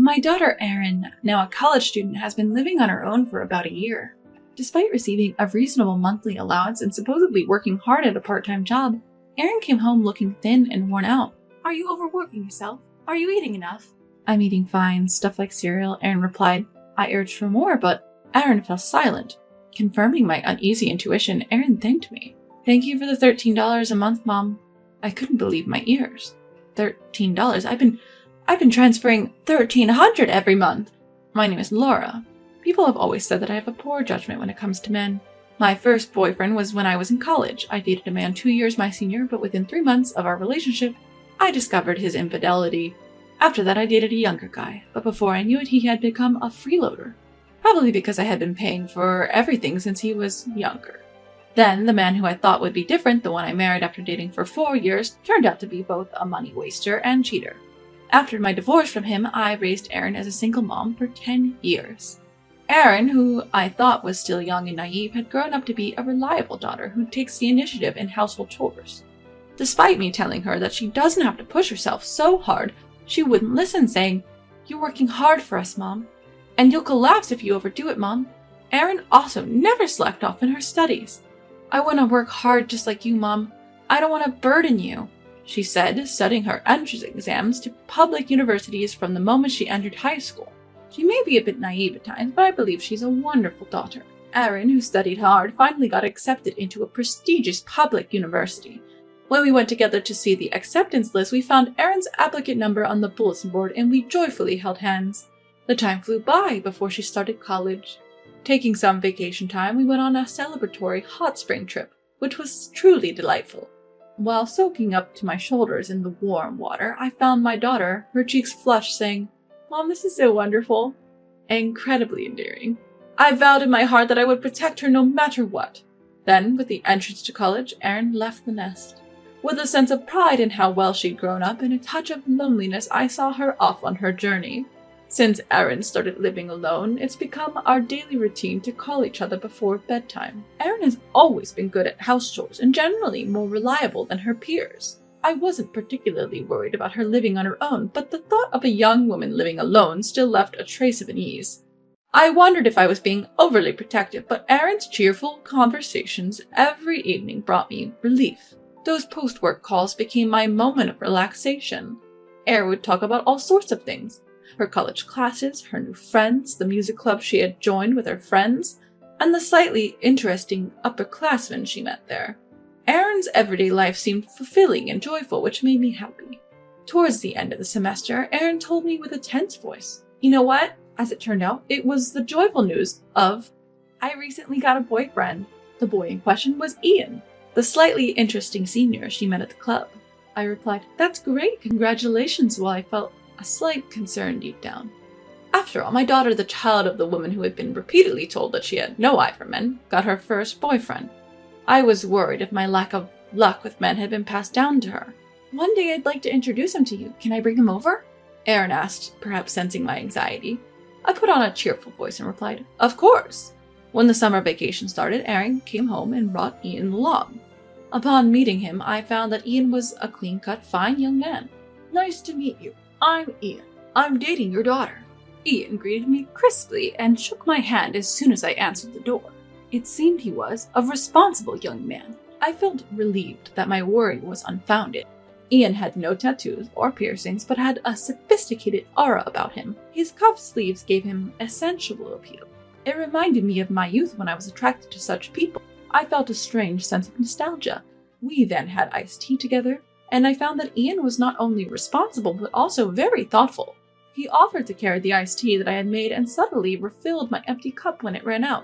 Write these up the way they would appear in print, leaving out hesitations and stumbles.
My daughter Erin, now a college student, has been living on her own for about a year. Despite receiving a reasonable monthly allowance and supposedly working hard at a part-time job, Erin came home looking thin and worn out. Are you overworking yourself? Are you eating enough? I'm eating fine, stuff like cereal, Erin replied. I urged for more, but Erin fell silent. Confirming my uneasy intuition, Erin thanked me. Thank you for the $13 a month, Mom. I couldn't believe my ears. $13? I've been transferring $1,300 every month. My name is Laura. People have always said that I have a poor judgment when it comes to men. My first boyfriend was when I was in college. I dated a man 2 years my senior, but within 3 months of our relationship, I discovered his infidelity. After that, I dated a younger guy, but before I knew it, he had become a freeloader. Probably because I had been paying for everything since he was younger. Then, the man who I thought would be different, the one I married after dating for 4 years, turned out to be both a money waster and cheater. After my divorce from him, I raised Erin as a single mom for 10 years. Erin, who I thought was still young and naive, had grown up to be a reliable daughter who takes the initiative in household chores. Despite me telling her that she doesn't have to push herself so hard, she wouldn't listen, saying, "You're working hard for us, Mom. And you'll collapse if you overdo it, Mom." Erin also never slacked off in her studies. "I want to work hard just like you, Mom. I don't want to burden you," she said, studying her entrance exams to public universities from the moment she entered high school. She may be a bit naive at times, but I believe she's a wonderful daughter. Erin, who studied hard, finally got accepted into a prestigious public university. When we went together to see the acceptance list, we found Erin's applicant number on the bulletin board and we joyfully held hands. The time flew by before she started college. Taking some vacation time, we went on a celebratory hot spring trip, which was truly delightful. While soaking up to my shoulders in the warm water, I found my daughter, her cheeks flushed, saying, "Mom, this is so wonderful." Incredibly endearing. I vowed in my heart that I would protect her no matter what. Then, with the entrance to college, Erin left the nest. With a sense of pride in how well she'd grown up and a touch of loneliness, I saw her off on her journey. Since Erin started living alone, it's become our daily routine to call each other before bedtime. Erin has always been good at house chores and generally more reliable than her peers. I wasn't particularly worried about her living on her own, but the thought of a young woman living alone still left a trace of unease. I wondered if I was being overly protective, but Erin's cheerful conversations every evening brought me relief. Those post-work calls became my moment of relaxation. Erin would talk about all sorts of things. Her college classes, her new friends, the music club she had joined with her friends, and the slightly interesting upperclassmen she met there. Erin's everyday life seemed fulfilling and joyful, which made me happy. Towards the end of the semester, Erin told me with a tense voice, "You know what?" As it turned out, it was the joyful news of, "I recently got a boyfriend." The boy in question was Ian, the slightly interesting senior she met at the club. I replied, "That's great, congratulations," while I felt a slight concern deep down. After all, my daughter, the child of the woman who had been repeatedly told that she had no eye for men, got her first boyfriend. I was worried if my lack of luck with men had been passed down to her. "One day I'd like to introduce him to you. Can I bring him over?" Erin asked, perhaps sensing my anxiety. I put on a cheerful voice and replied, "Of course." When the summer vacation started, Erin came home and brought Ian along. Upon meeting him, I found that Ian was a clean-cut, fine young man. "Nice to meet you. I'm Ian. I'm dating your daughter." Ian greeted me crisply and shook my hand as soon as I answered the door. It seemed he was a responsible young man. I felt relieved that my worry was unfounded. Ian had no tattoos or piercings, but had a sophisticated aura about him. His cuff sleeves gave him a sensual appeal. It reminded me of my youth when I was attracted to such people. I felt a strange sense of nostalgia. We then had iced tea together, and I found that Ian was not only responsible, but also very thoughtful. He offered to carry the iced tea that I had made and subtly refilled my empty cup when it ran out.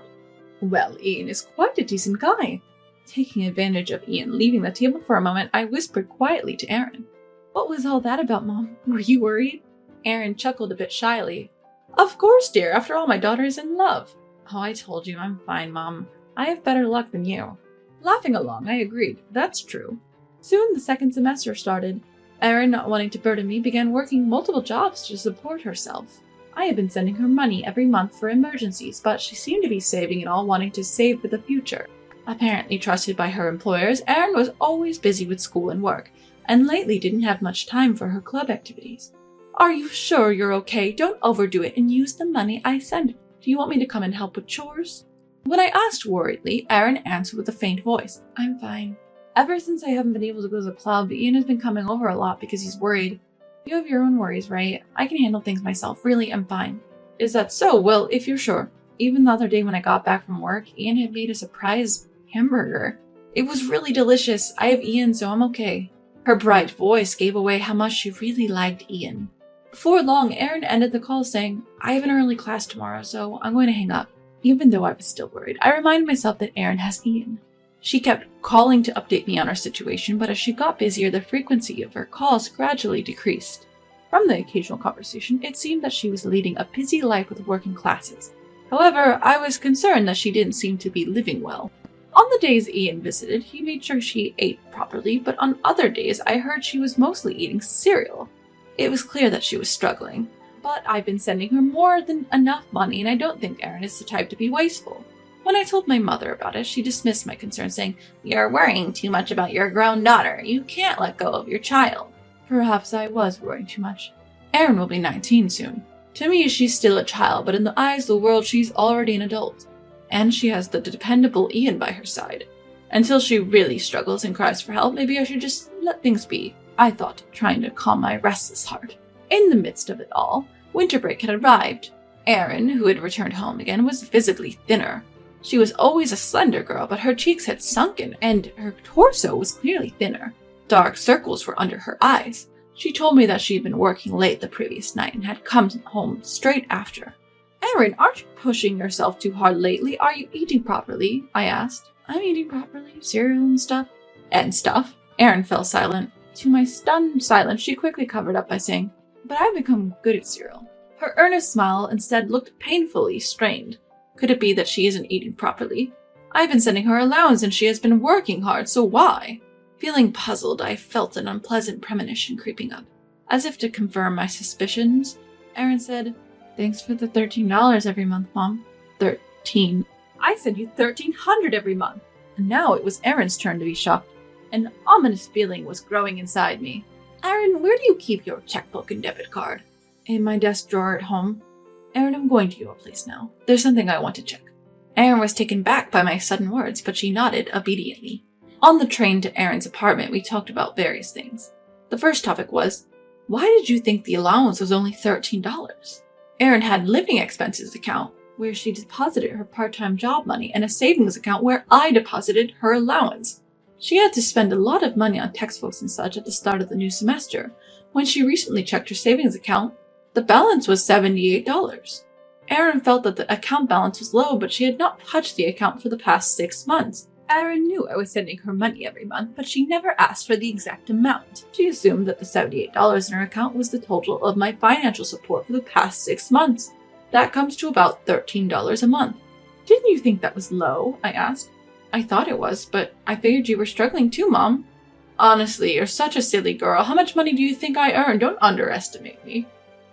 Well, Ian is quite a decent guy. Taking advantage of Ian leaving the table for a moment, I whispered quietly to Erin, "What was all that about, Mom? Were you worried?" Erin chuckled a bit shyly. "Of course, dear. After all, my daughter is in love." "Oh, I told you, I'm fine, Mom. I have better luck than you." Laughing along, I agreed. That's true. Soon the second semester started. Erin, not wanting to burden me, began working multiple jobs to support herself. I had been sending her money every month for emergencies, but she seemed to be saving it all, wanting to save for the future. Apparently trusted by her employers, Erin was always busy with school and work, and lately didn't have much time for her club activities. Are you sure you're okay? Don't overdo it and use the money I send. Do you want me to come and help with chores? When I asked worriedly, Aaron answered with a faint voice, I'm fine. Ever since I haven't been able to go to the club, Ian has been coming over a lot because he's worried. You have your own worries, right? I can handle things myself. Really, I'm fine. Is that so? Well, if you're sure. Even the other day when I got back from work, Ian had made a surprise hamburger. It was really delicious. I have Ian, so I'm okay. Her bright voice gave away how much she really liked Ian. Before long, Aaron ended the call saying, I have an early class tomorrow, so I'm going to hang up. Even though I was still worried, I reminded myself that Aaron has Ian. She kept calling to update me on our situation, but as she got busier, the frequency of her calls gradually decreased. From the occasional conversation, it seemed that she was leading a busy life with working classes. However, I was concerned that she didn't seem to be living well. On the days Ian visited, he made sure she ate properly, but on other days I heard she was mostly eating cereal. It was clear that she was struggling, but I've been sending her more than enough money and I don't think Aaron is the type to be wasteful. When I told my mother about it, she dismissed my concern, saying, You're worrying too much about your grown daughter. You can't let go of your child. Perhaps I was worrying too much. Aaron will be 19 soon. To me, she's still a child, but in the eyes of the world, she's already an adult. And she has the dependable Ian by her side. Until she really struggles and cries for help, maybe I should just let things be, I thought, trying to calm my restless heart. In the midst of it all, winter break had arrived. Erin, who had returned home again, was visibly thinner. She was always a slender girl, but her cheeks had sunken, and her torso was clearly thinner. Dark circles were under her eyes. She told me that she had been working late the previous night and had come home straight after. Erin, aren't you pushing yourself too hard lately? Are you eating properly? I asked. I'm eating properly. Cereal and stuff. And stuff. Erin fell silent. To my stunned silence, she quickly covered up by saying, But I've become good at cereal. Her earnest smile instead looked painfully strained. Could it be that she isn't eating properly? I've been sending her allowance and she has been working hard, so why? Feeling puzzled, I felt an unpleasant premonition creeping up. As if to confirm my suspicions, Erin said, Thanks for the $13 every month, Mom. 13. I send you $1,300 every month. And now it was Erin's turn to be shocked. An ominous feeling was growing inside me. Erin, where do you keep your checkbook and debit card? In my desk drawer at home. Erin, I'm going to your place now. There's something I want to check. Erin was taken back by my sudden words, but she nodded obediently. On the train to Erin's apartment, we talked about various things. The first topic was, why did you think the allowance was only $13? Erin had living expenses account, where she deposited her part-time job money, and a savings account where I deposited her allowance. She had to spend a lot of money on textbooks and such at the start of the new semester. When she recently checked her savings account, the balance was $78. Erin felt that the account balance was low, but she had not touched the account for the past 6 months. Erin knew I was sending her money every month, but she never asked for the exact amount. She assumed that the $78 in her account was the total of my financial support for the past 6 months. That comes to about $13 a month. Didn't you think that was low? I asked. I thought it was, but I figured you were struggling too, Mom. Honestly, you're such a silly girl. How much money do you think I earn? Don't underestimate me.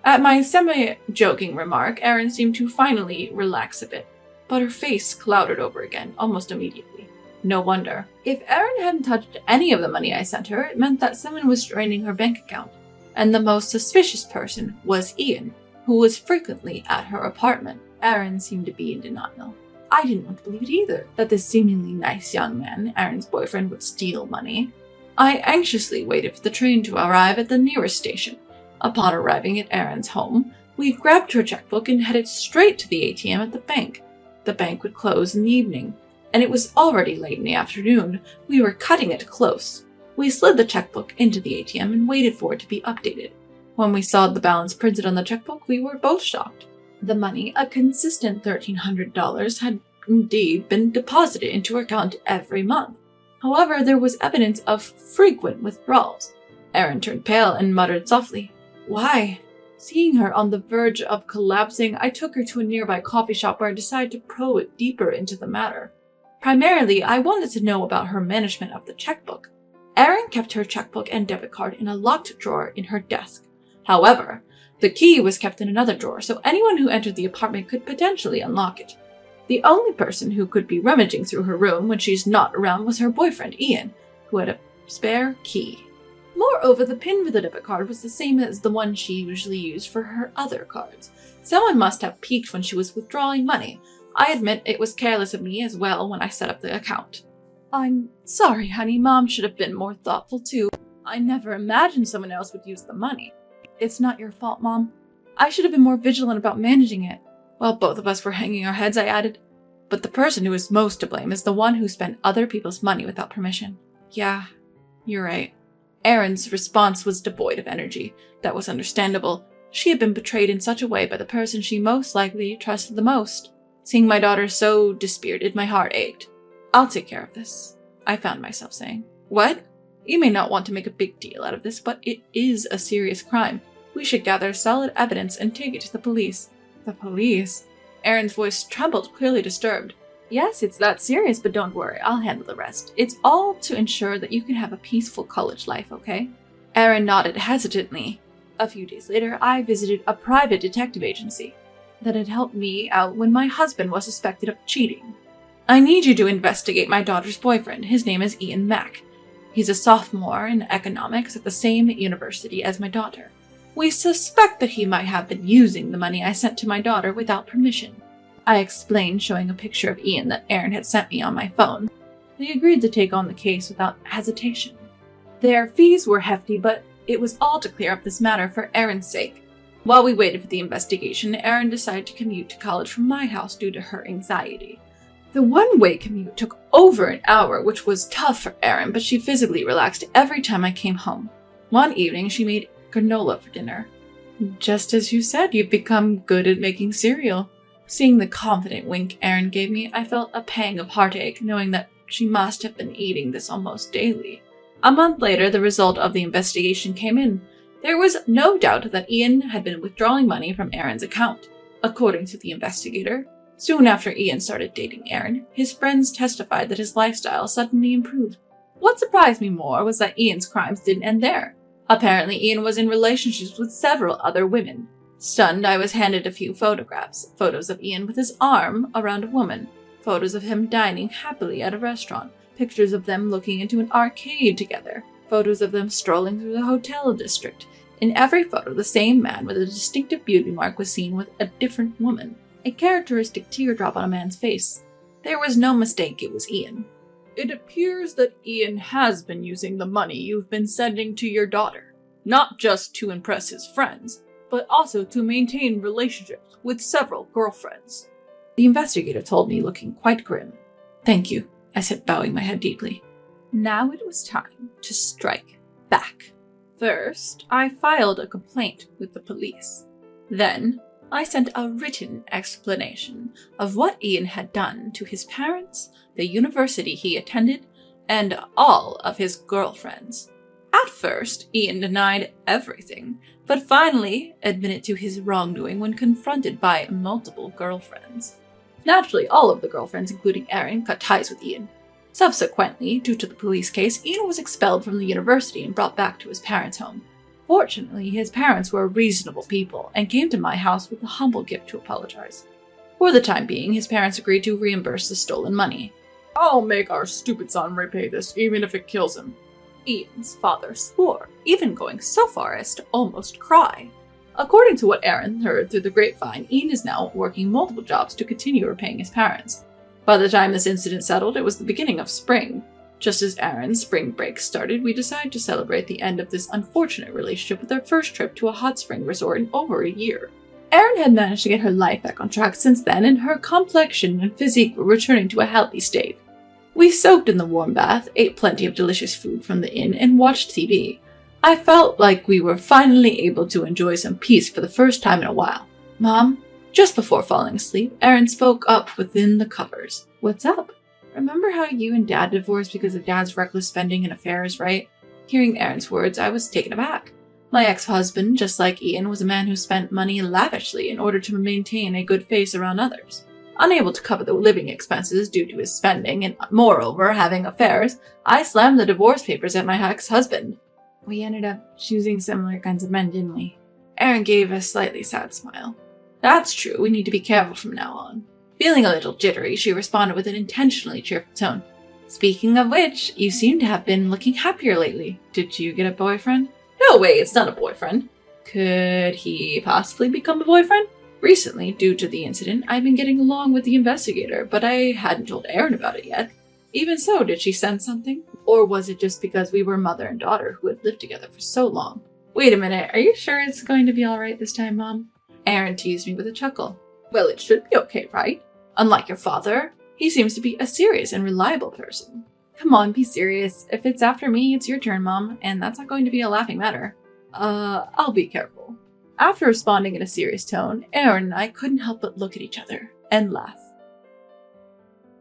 At my semi-joking remark, Erin seemed to finally relax a bit, but her face clouded over again, almost immediately. No wonder. If Erin hadn't touched any of the money I sent her, it meant that someone was draining her bank account, and the most suspicious person was Ian, who was frequently at her apartment. Erin seemed to be in denial. I didn't want to believe it either, that this seemingly nice young man, Erin's boyfriend, would steal money. I anxiously waited for the train to arrive at the nearest station. Upon arriving at Erin's home, we grabbed her checkbook and headed straight to the ATM at the bank. The bank would close in the evening, and it was already late in the afternoon. We were cutting it close. We slid the checkbook into the ATM and waited for it to be updated. When we saw the balance printed on the checkbook, we were both shocked. The money, a consistent $1,300, had indeed been deposited into her account every month. However, there was evidence of frequent withdrawals. Erin turned pale and muttered softly, Why? Seeing her on the verge of collapsing, I took her to a nearby coffee shop where I decided to probe deeper into the matter. Primarily, I wanted to know about her management of the checkbook. Erin kept her checkbook and debit card in a locked drawer in her desk. However, the key was kept in another drawer, so anyone who entered the apartment could potentially unlock it. The only person who could be rummaging through her room when she's not around was her boyfriend, Ian, who had a spare key. Moreover, the PIN for the debit card was the same as the one she usually used for her other cards. Someone must have peeked when she was withdrawing money. I admit it was careless of me as well when I set up the account. I'm sorry, honey. Mom should have been more thoughtful too. I never imagined someone else would use the money. It's not your fault, Mom. I should have been more vigilant about managing it. While both of us were hanging our heads, I added, but the person who is most to blame is the one who spent other people's money without permission. Yeah, you're right. Erin's response was devoid of energy. That was understandable. She had been betrayed in such a way by the person she most likely trusted the most. Seeing my daughter so dispirited, my heart ached. I'll take care of this, I found myself saying. What? You may not want to make a big deal out of this, but it is a serious crime. We should gather solid evidence and take it to the police. The police? Erin's voice trembled, clearly disturbed. Yes, it's that serious, but don't worry, I'll handle the rest. It's all to ensure that you can have a peaceful college life, okay? Erin nodded hesitantly. A few days later, I visited a private detective agency that had helped me out when my husband was suspected of cheating. I need you to investigate my daughter's boyfriend. His name is Ian Mack. He's a sophomore in economics at the same university as my daughter. We suspect that he might have been using the money I sent to my daughter without permission. I explained, showing a picture of Ian that Erin had sent me on my phone. They agreed to take on the case without hesitation. Their fees were hefty, but it was all to clear up this matter for Erin's sake. While we waited for the investigation, Erin decided to commute to college from my house due to her anxiety. The one-way commute took over an hour, which was tough for Erin, but she visibly relaxed every time I came home. One evening, she made granola for dinner. Just as you said, you've become good at making cereal. Seeing the confident wink Erin gave me, I felt a pang of heartache, knowing that she must have been eating this almost daily. A month later, the result of the investigation came in. There was no doubt that Ian had been withdrawing money from Erin's account. According to the investigator, soon after Ian started dating Erin, his friends testified that his lifestyle suddenly improved. What surprised me more was that Ian's crimes didn't end there. Apparently, Ian was in relationships with several other women. Stunned, I was handed a few photographs. Photos of Ian with his arm around a woman. Photos of him dining happily at a restaurant. Pictures of them looking into an arcade together. Photos of them strolling through the hotel district. In every photo, the same man with a distinctive beauty mark was seen with a different woman. A characteristic teardrop on a man's face. There was no mistake, it was Ian. It appears that Ian has been using the money you've been sending to your daughter. Not just to impress his friends, but also to maintain relationships with several girlfriends. The investigator told me, looking quite grim. Thank you, I said, bowing my head deeply. Now it was time to strike back. First, I filed a complaint with the police. Then, I sent a written explanation of what Ian had done to his parents, the university he attended, and all of his girlfriends. At first, Ian denied everything, but finally admitted to his wrongdoing when confronted by multiple girlfriends. Naturally, all of the girlfriends, including Erin, cut ties with Ian. Subsequently, due to the police case, Ian was expelled from the university and brought back to his parents' home. Fortunately, his parents were reasonable people and came to my house with a humble gift to apologize. For the time being, his parents agreed to reimburse the stolen money. I'll make our stupid son repay this, even if it kills him. Ian's father swore, even going so far as to almost cry. According to what Erin heard through the grapevine, Ian is now working multiple jobs to continue repaying his parents. By the time this incident settled, it was the beginning of spring. Just as Erin's spring break started, we decided to celebrate the end of this unfortunate relationship with our first trip to a hot spring resort in over a year. Erin had managed to get her life back on track since then, and her complexion and physique were returning to a healthy state. We soaked in the warm bath, ate plenty of delicious food from the inn, and watched TV. I felt like we were finally able to enjoy some peace for the first time in a while. Mom? Just before falling asleep, Erin spoke up within the covers. What's up? Remember how you and Dad divorced because of Dad's reckless spending and affairs, right? Hearing Erin's words, I was taken aback. My ex-husband, just like Ian, was a man who spent money lavishly in order to maintain a good face around others. Unable to cover the living expenses due to his spending and, moreover, having affairs, I slammed the divorce papers at my ex-husband. We ended up choosing similar kinds of men, didn't we? Erin gave a slightly sad smile. That's true, we need to be careful from now on. Feeling a little jittery, she responded with an intentionally cheerful tone. Speaking of which, you seem to have been looking happier lately. Did you get a boyfriend? No way, it's not a boyfriend. Could he possibly become a boyfriend? Recently, due to the incident, I've been getting along with the investigator, but I hadn't told Erin about it yet. Even so, did she sense something? Or was it just because we were mother and daughter who had lived together for so long? Wait a minute, are you sure it's going to be alright this time, Mom? Erin teased me with a chuckle. Well, it should be okay, right? Unlike your father, he seems to be a serious and reliable person. Come on, be serious. If it's after me, it's your turn, Mom, and that's not going to be a laughing matter. I'll be careful. After responding in a serious tone, Erin and I couldn't help but look at each other and laugh.